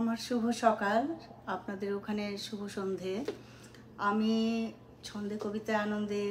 আমার শুভ সকাল, আপনাদের ওখানে শুভ সন্ধে। আমি ছন্দে কবিতায় আনন্দে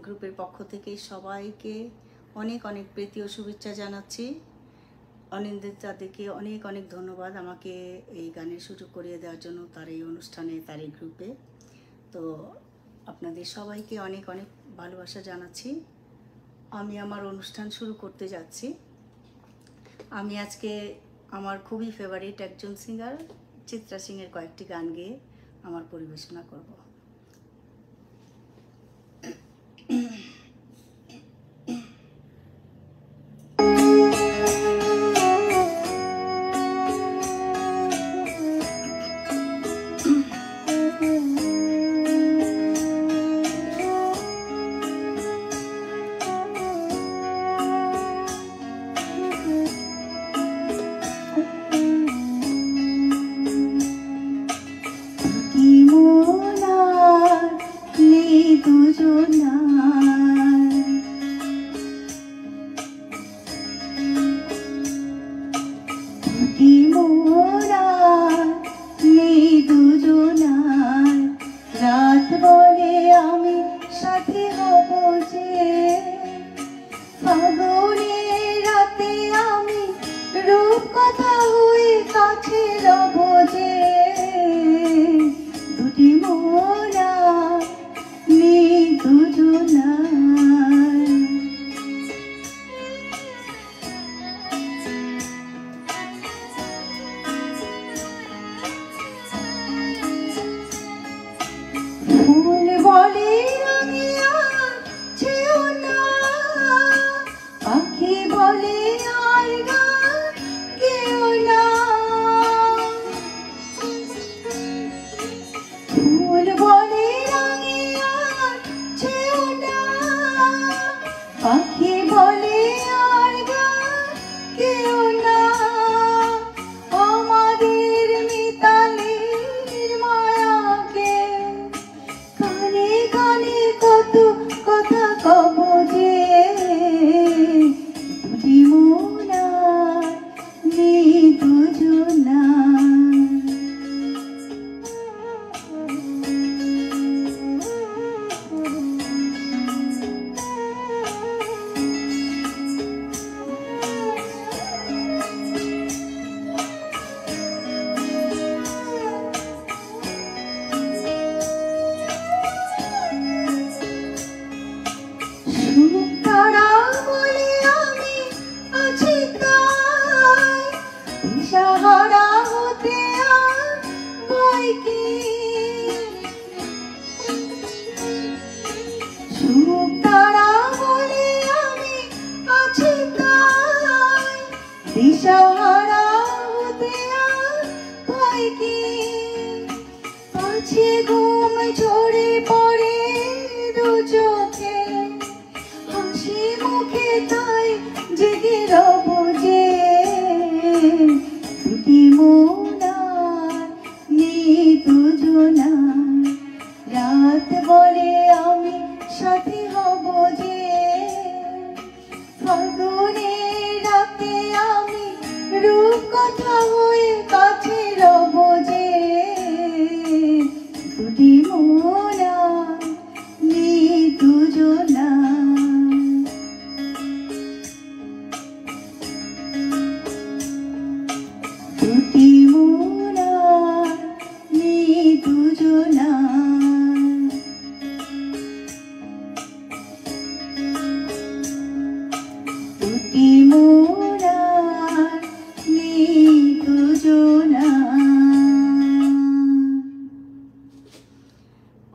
গ্রুপের পক্ষ থেকে সবাইকে অনেক অনেক প্রীতি ও শুভেচ্ছা জানাচ্ছি। অনিন্দিতাদেরকে অনেক অনেক ধন্যবাদ আমাকে এই গানের সুযোগ করিয়ে দেওয়ার জন্য, তার এই অনুষ্ঠানে, তার এই গ্রুপে। তো আপনাদের সবাইকে অনেক অনেক ভালোবাসা জানাচ্ছি। আমি আমার অনুষ্ঠান শুরু করতে যাচ্ছি। আমি আজকে আমার খুবই ফেভারিট একজন সিঙ্গার চিত্রা সিংয়ের কয়েকটি গান গেয়ে আমার পরিবেশনা করব।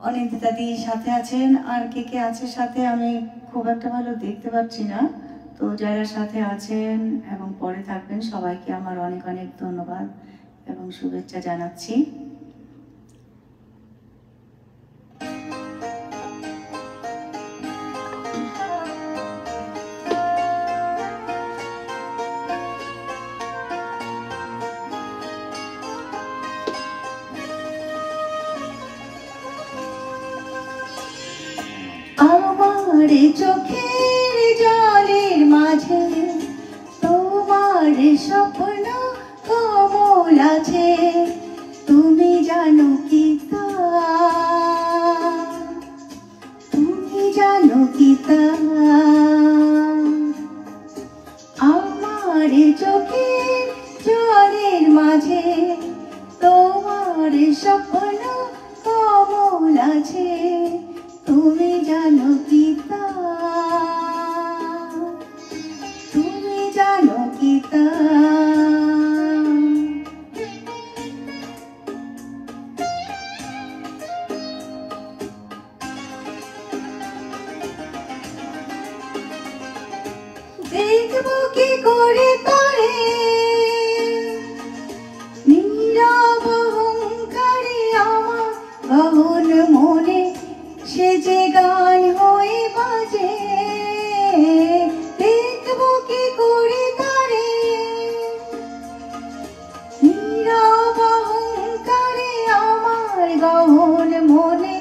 অনিন্দিতাদি সাথে আছেন, আর কে কে আছে সাথে আমি খুব একটা ভালো দেখতে পাচ্ছি না। তো যারা সাথে আছেন এবং পরে থাকবেন সবাইকে আমার অনেক অনেক ধন্যবাদ এবং শুভেচ্ছা জানাচ্ছি। আমার চোখের জলের মাঝে তোমার স্বপ্ন কমল আছে। জানো কি তা, তুমি জানো কি তা, আমার চোখের জলের মাঝে তোমার স্বপ্ন কমল আছে, তুমি জানো কি তা, তুমি জানো কি তা। দেখবো কি করে তারে নীরব অহংকারে আমার গহন মনে, সে যে গান হয়ে বাজে। দেখবো কি করে তারে নীরব অহংকারে আমার গহন মনে,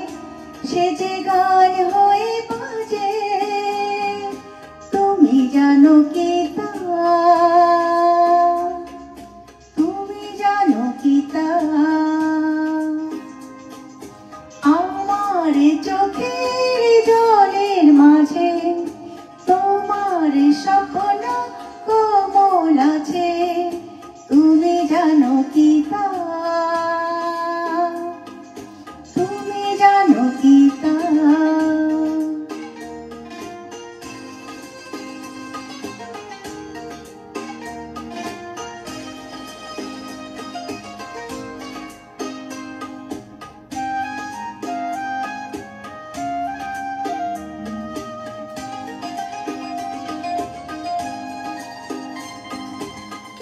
সে যে গান হয়ে বাজে। তুমি জানো কি তা, তুমি জানো কি তা, আমার চোখের জলের মাঝে তোমার স্বপ্ন কোমল আছে, তুমি জানো কি তা, তুমি জানো কি তা।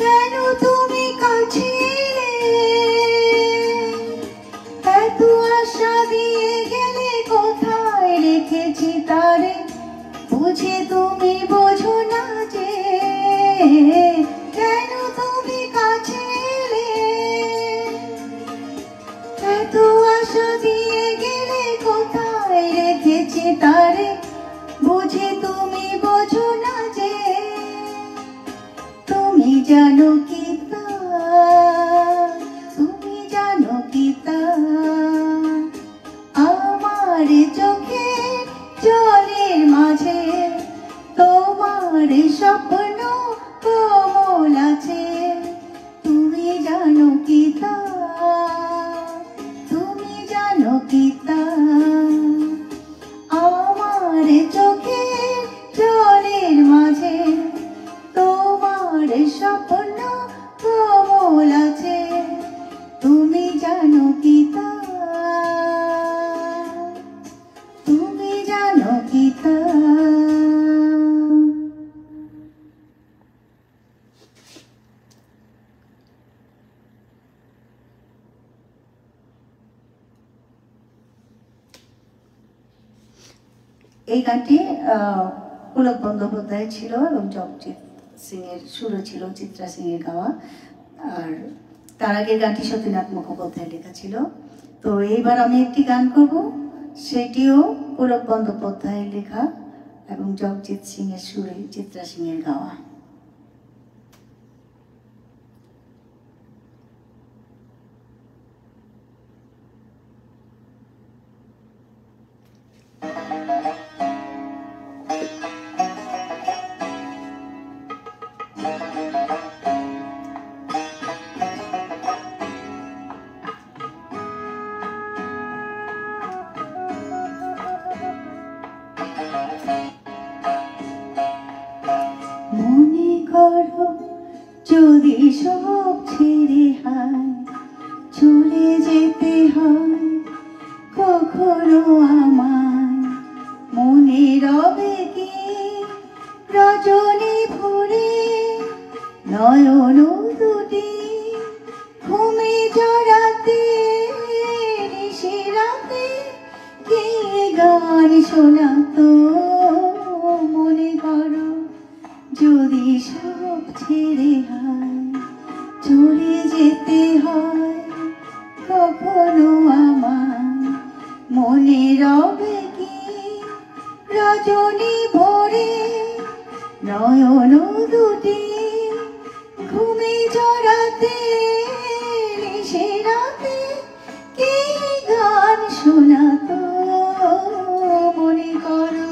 কেন তুমি কাছে এত আশা দিয়ে গেলে, কোথায় রেখেছি তারে বুঝে তুমি বোঝো না যে। কেন তুমি কাছে এত আশা দিয়ে গেলে, কোথায় রেখেছি তারে বুঝে তুমি বোঝো না যে। তুমি জানো কি তা, তুমি জানো কি তা, আমার চোখে জলের মাঝে তোমার স্বপ্ন কোমল আছে, তুমি জানো কি তা, তুমি জানো কি তা, আমার চোখে জলের মাঝে তোমার স্বপ্ন কোমল আছে, তুমি জানো কি তা, তুমি জানো কি তা। এই গানটি পুলক বন্দ্যোপাধ্যায় ছিল এবং জগজিৎ সিং এর সুরও ছিল, চিত্রা সিং এর গাওয়া। আর তার আগের গানটি সতীনাথ মুখোপাধ্যায় লেখা ছিল। তো এইবার আমি একটি গান করব, সেটিও পুলক বন্দ্যোপাধ্যায়ের লেখা এবং জগজিৎ সিং এর সুরে, চিত্রা সিং এর গাওয়া। মনে করো যদি সব ছেড়ে হায় চলে যেতে হয়, কখনো আমায় মনে রবে কি রজনী ভরে নয়ন দুটি ঘুমে জড়াতে, নিশিরাতে কি গান শোনাতো। মনে করো যদি সব ছেড়ে হায় চলে যেতে হয়, কখনো আমায় মনে রবে কি রজনী ভরে নয়ন দুটি ঘুমে জড়াতে, নিশিরাতে শোনা তো মনে করো।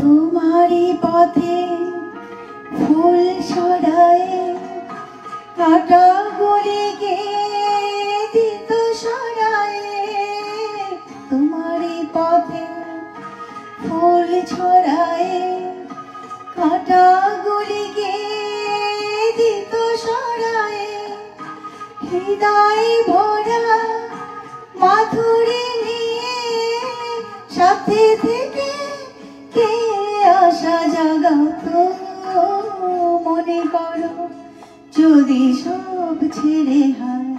তোমারই পথে ফুল ছড়ায় কাটা গলে দিত সরায়। তোমারই পথে ফুল ছড়ায় কাটা গলে দিত সরায়। হৃদয় ভরা মাধুরী নিয়ে সাথে থেকে কে আশা জাগাতো মনে করো। যদি সব ছেড়ে হয়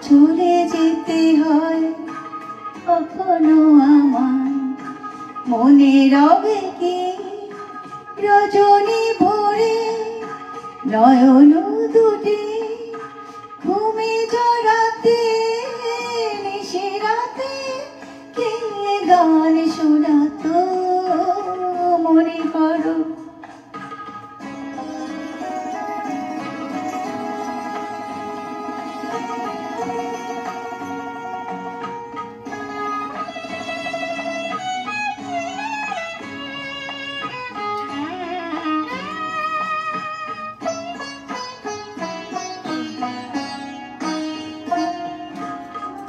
চলে যেতে হয় কখনো আমার মনে রবে কি রজনী ভরে নয়ন দুটি ঘুমে জড়াতে নিশিরাতে কে গান শোনাতো মনে করো।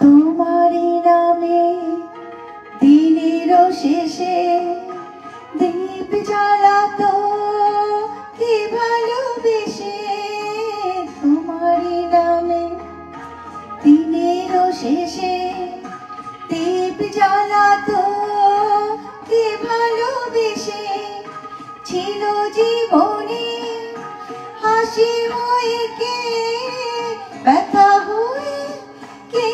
তোমারই নামে দিনের শেষে দীপ জ্বালাতো কি ভালোবেসে। তোমারই নামে দিনের শেষে দীপ জ্বালাতো কি ভালোবেসে। ছিল জীবনে হাসি হয়ে কে ব্যথা হয়ে কে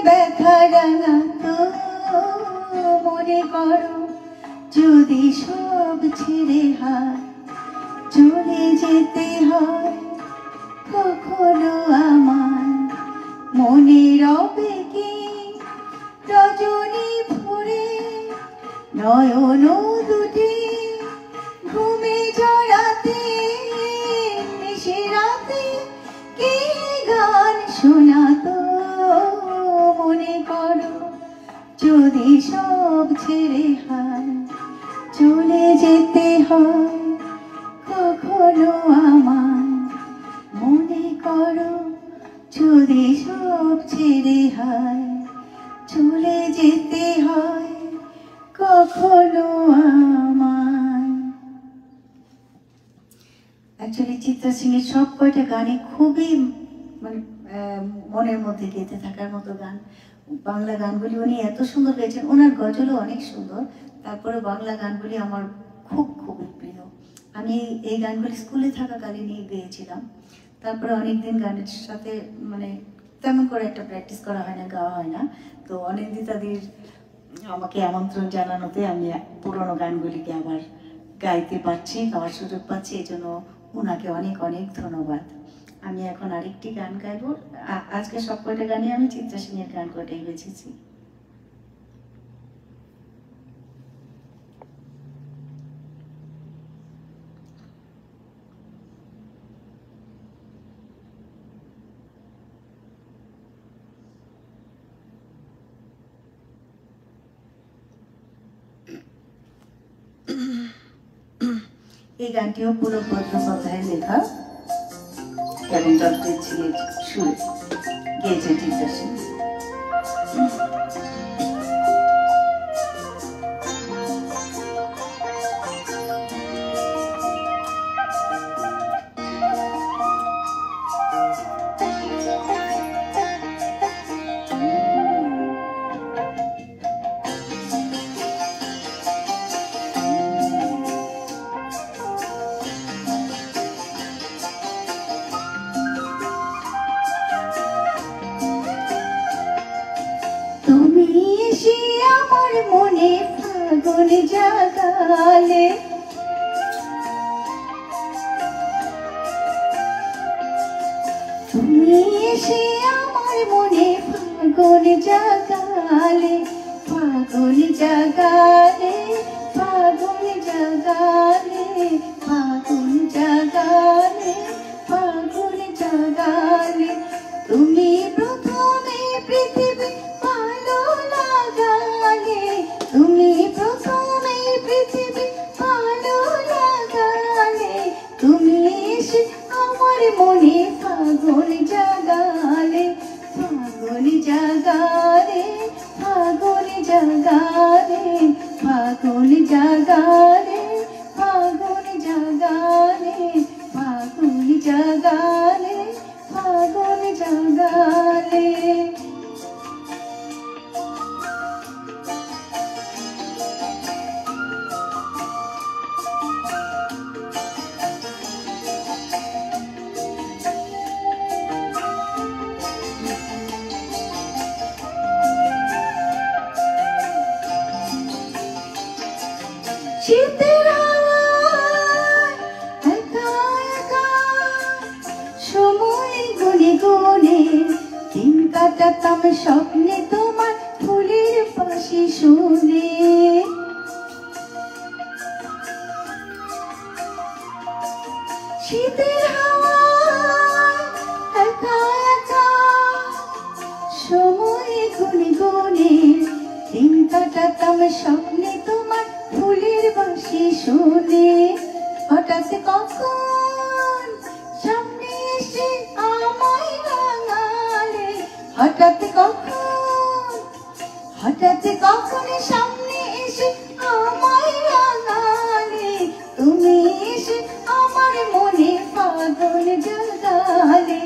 ব্যথা রাঙাতো মনে করো। যদি সব ছেড়ে হয় চলে যেতে হয় কখনো আমার মনে রবে কি রজনী ভরে নয়ন দুটি ঘুমে জড়াতে নিশিরাতে কে গান শোনাতো মনে করো। যদি সব ছেড়ে হয় চলে যেতে হয় কখনো আমার মনে করো। যদি সব ছেড়ে হয় চলে যেতে হয় কখনো আমার। অ্যাকচুয়ালি চিত্রা সিংয়ের সব কয়টা গানই খুবই মানে মনের মধ্যে গেঁথে থাকার মতো গান। বাংলা গানগুলি উনি এত সুন্দর গেয়েছেন, ওনার গজলও অনেক সুন্দর। তারপরে বাংলা গানগুলি আমার খুবই প্রিয়। আমি এই গানগুলি স্কুলে থাকাকালীনই গেয়েছিলাম। তারপরে অনেকদিন গানের সাথে মানে তেমন করে একটা প্র্যাকটিস করা হয় না, গাওয়া হয় না। তো অনিন্দিতাদির আমাকে আমন্ত্রণ জানানোতে আমি পুরোনো গানগুলিকে আবার গাইতে পারছি, গাওয়ার সুযোগ পাচ্ছি। এই জন্য ওনাকে অনেক ধন্যবাদ। আমি এখন আরেকটি গান গাইব। আজকে সব কয়টা গানই আমি চিত্রা সিংয়ের গান কয়টাই বেছেছি। এই গানটিও পুরো বন্দ্যোপাধ্যায়ের লেখা এবং দত্তের ছেলের সুরে গেয়েছে চিত্রা সিং। ফাগুন জাগালে তুমি এসে আমার মনে ফাগুন জাগালে ফাগুন জাগালে ফাগুন জাগালে ফাগুন জাগালে ফাগুন জাগালে তুমি প্রথমে পৃথিবী ভালো লাগালে তুমি প্রথমে পৃথিবী ভালো লাগালে তুমি এসে আমার মনে ফাগুন জাগালে ফাগুন জাগালে ফাগুন জাগালে ফাগুন জাগালে ফাগুন জাগালে ফাগুন জাগালে ফাগুন জাগালে শীতের হাওয়ায় একা একা সময় গুনে গুনে দিন কাটাতাম স্বপ্নে তোমার ফুলের পাশে শুনে শীতের হাওয়ায় একা একা সময় গুনে গুনে দিন কাটাতাম স্বপ্নে তোমার ফুলের বাঁশি শুনে হঠাৎ কখন সামনে এসে আমায় রাঙালে হঠাৎ কখন সামনে এসে আমায় রাঙালে তুমি এসে আমার মনে ফাগুন জাগালে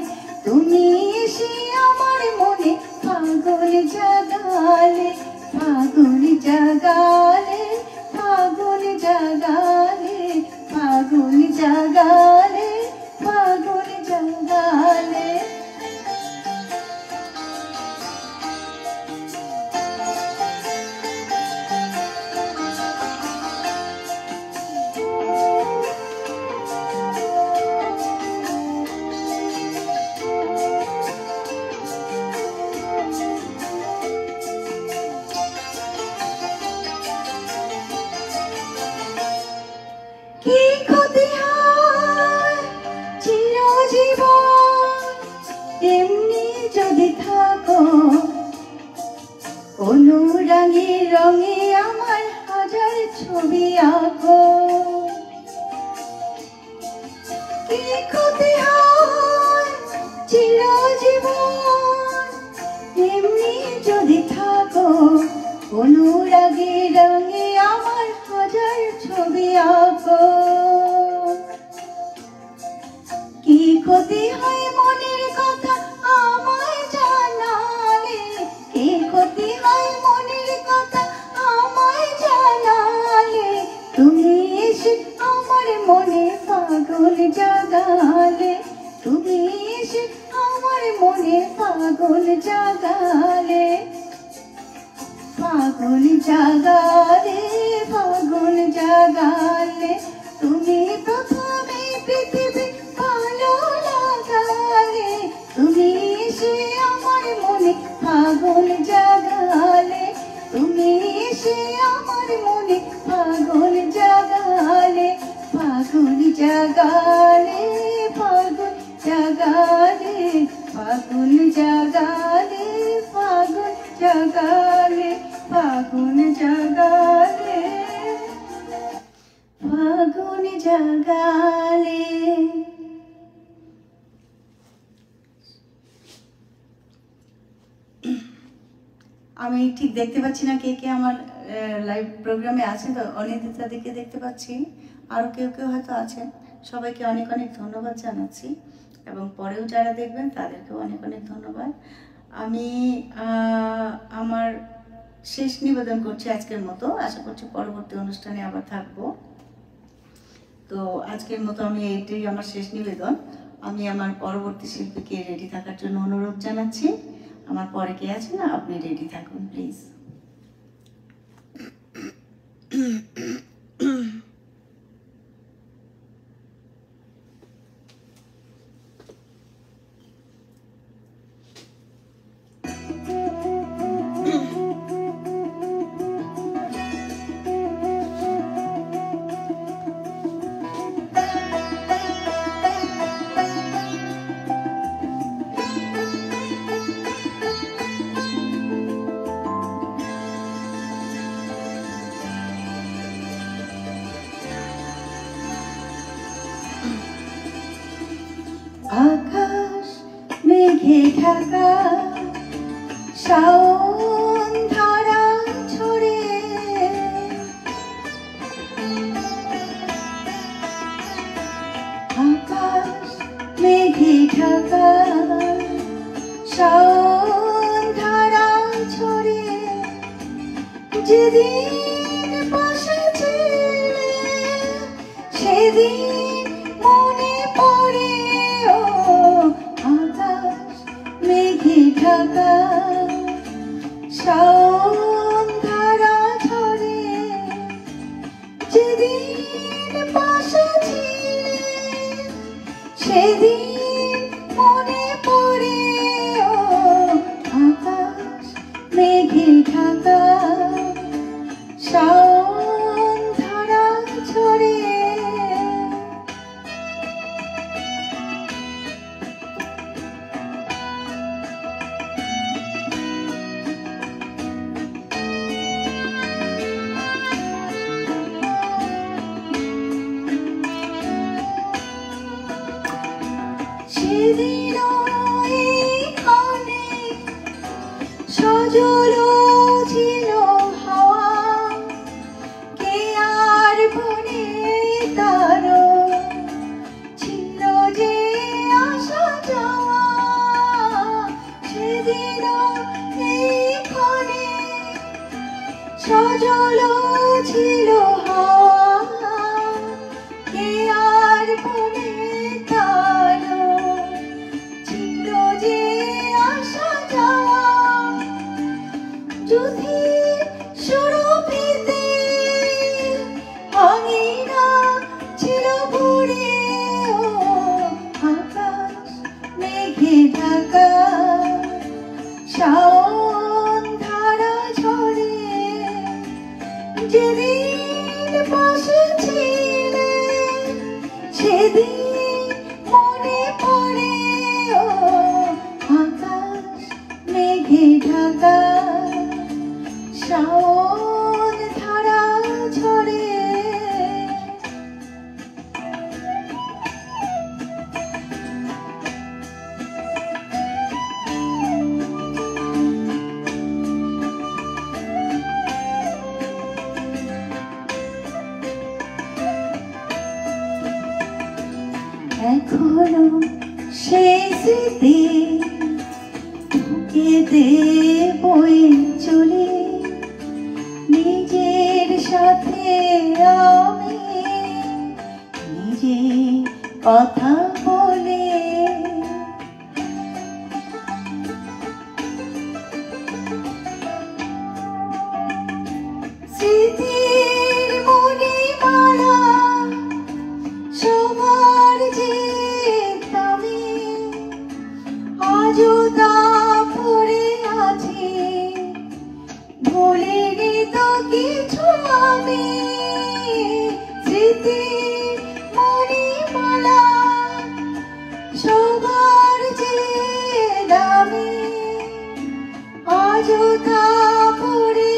তুমি এসে আমার মনে ফাগুন জাগালে ফাগুন জাগালে ফাগুন জাগালে ফাগুন জাগালে ফাগুন জাগালে কি ক্ষতি হয় চিরজীবন এমনি যদি থাকো অনুরাগী রঙে আমার হাজার ছবি আঁকো কি ক্ষতি হয় চিরজীবন এমনি যদি থাকো অনুরাগী রঙে আমার হাজার ছবি আঁকো কি ক্ষতি হয় মনের কথা আমায় জানালে কি ক্ষতি হয় মনের কথা আমায় জানালে তুমি এসে আমার মনে ফাগুন জাগালে তুমি এসে আমার মনে ফাগুন জাগালে ফাগুন জাগালে ফাগুন জাগালে তুমি প্রথমে পৃথিবী ভালো লাগালে তুমি এসে আমার মনে ফাগুন জাগালে তুমি এসে আমার মনে ফাগুন জাগালে ফাগুন জাগালে ফাগুন জাগালে ফাগুন জাগালে ফাগুন জাগালে ফাগুন জাগালে ফাগুন জাগালে আমি ঠিক দেখতে পাচ্ছি না কে কে আমার লাইভ প্রোগ্রামে আছে তো অনিন্দিতাদিকে দেখতে পাচ্ছি আরও কেউ কেউ হয়তো আছেন সবাইকে অনেক অনেক ধন্যবাদ জানাচ্ছি এবং পরেও যারা দেখবেন তাদেরকেও অনেক অনেক ধন্যবাদ আমি আমার শেষ নিবেদন করছি আজকের মতো আশা করছি পরবর্তী অনুষ্ঠানে আবার থাকবো তো আজকের মতো আমি এইটাই আমার শেষ নিবেদন আমি আমার পরবর্তী শিল্পীকে রেডি থাকার জন্য অনুরোধ জানাচ্ছি আমার পরে কে আছে না আপনি রেডি থাকুন প্লিজ আকাশ মেঘে ঢাকা শাওন ধারা ঝরে আকাশ মেঘে ঢাকা শাওন ধারা ঝরে যেদিন বসেছিলে সেদিন মনে পড়ে ও আকাশ মেঘে ঢাকা শাওন ধারা ঝরে যেদিন বসেছিলে সেদিন মনে পড়ে ও আকাশ মেঘে ঢাকা শাওন ধারা ঝরে সেদিনও এইখানে সজল ছিল হাওয়া কে আর বনে তার ছিল যে আসা যাওয়া সেদিনও এইখানে সজল ছিল হাওয়া কে আর বনে তার ছিল যে আসা যাওয়া যুদ্ধের সুরভিতে আঙিনা ছিল ভরে ও আকাশ মেঘে ঢাকা শাওন ধারা ঝরে যেদিন বসেছিলে সেদিন মনে পড়ে ও আকাশ মেঘে ঢাকা শাওন ধারা ঝরে এখনো সেই স্মৃতি কেঁদে বয়ে চলে নিজের সাথে আমি নিজে কথা বলে স্মৃতির মণিমালা সবার যে দামি আজও তা পড়ে আছে ভুলিনি তো কিছু আমি স্মৃতির মণিমালা সবার যে দামি আজও তা পড়ে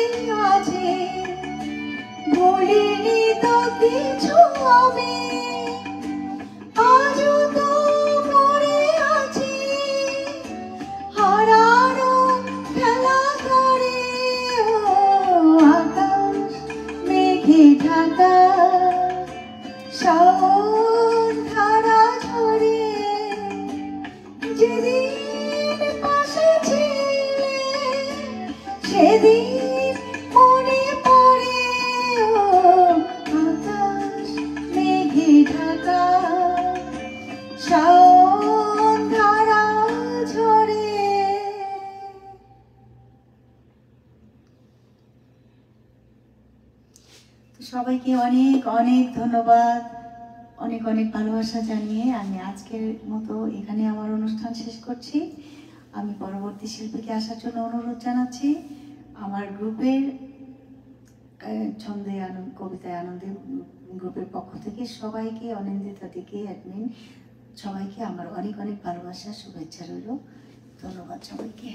আছে ভুলিনি তো কিছু আমি আজও তো পড়ে আছি হারানো খেলা করে ও আকাশ মেঘে ঢাকা শাওন ধারা ঝরে যেদিন পাশে ছিলে সেদিন মনে পড়ে ও আকাশ মেঘে ঢাকা শাওন ধারা ঝরে সবাইকে অনেক অনেক ধন্যবাদ অনেক অনেক ভালোবাসা জানিয়ে আমি আজকের মতো এখানে আমার অনুষ্ঠান শেষ করছি আমি পরবর্তী শিল্পীকে আসার জন্য অনুরোধ জানাচ্ছি আমার গ্রুপের ছন্দে আনন্দ কবিতায় আনন্দে গ্রুপের পক্ষ থেকে সবাইকে অনিন্দিতা দিকে অ্যাডমিন সবাইকে আমার অনেক অনেক ভালোবাসা শুভেচ্ছা রইল ধন্যবাদ সবাইকে